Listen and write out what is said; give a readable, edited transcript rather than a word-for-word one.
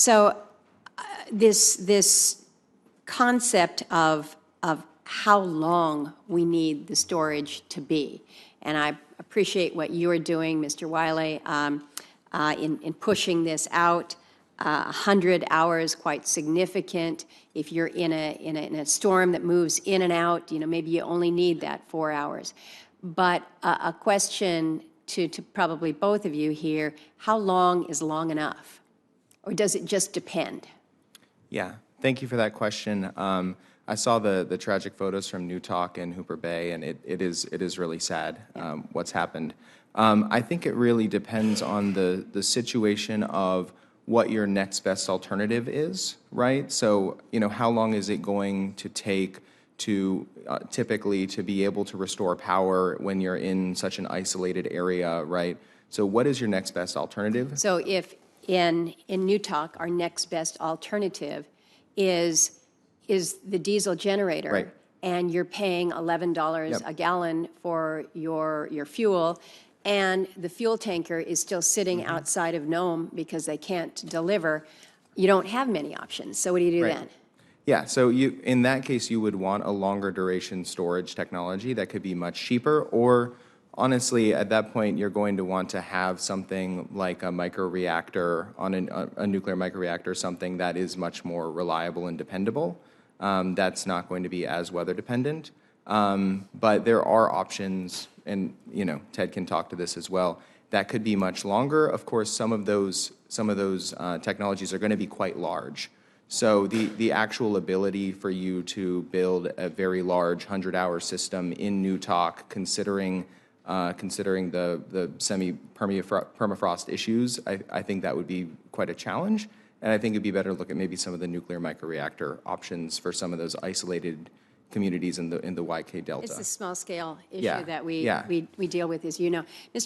So this concept of how long we need the storage to be, and I appreciate what you are doing, Mr. Wiley, in pushing this out. 100 hours, quite significant. If you're in a storm that moves in and out, maybe you only need that 4 hours. But a question to probably both of you here: how long is long enough, or does it just depend? Yeah, thank you for that question. I saw the tragic photos from Newtok and Hooper Bay, and it is really sad what's happened. I think it really depends on the situation of what your next best alternative is, right? So, how long is it going to take to typically to be able to restore power when you're in such an isolated area, right? So what is your next best alternative? So if in Newtok, our next best alternative is the diesel generator, Right. and you're paying $11 Yep. a gallon for your fuel, and the fuel tanker is still sitting outside of Nome because they can't deliver, you don't have many options. So what do you do Right. then? Yeah, so in that case, you would want a longer duration storage technology that could be much cheaper, or honestly, at that point, you're going to want to have something like a microreactor on a nuclear microreactor, something that is much more reliable and dependable. That's not going to be as weather dependent. But there are options, and Ted can talk to this as well, that could be much longer. Of course, some of those technologies are going to be quite large. So the actual ability for you to build a very large 100-hour system in Newtok, considering the semi-permafrost issues, I think that would be quite a challenge. And I think it'd be better to look at maybe some of the nuclear microreactor options for some of those isolated communities in the YK Delta. It's a small scale issue Yeah, that we yeah. deal with, as you know. Mr.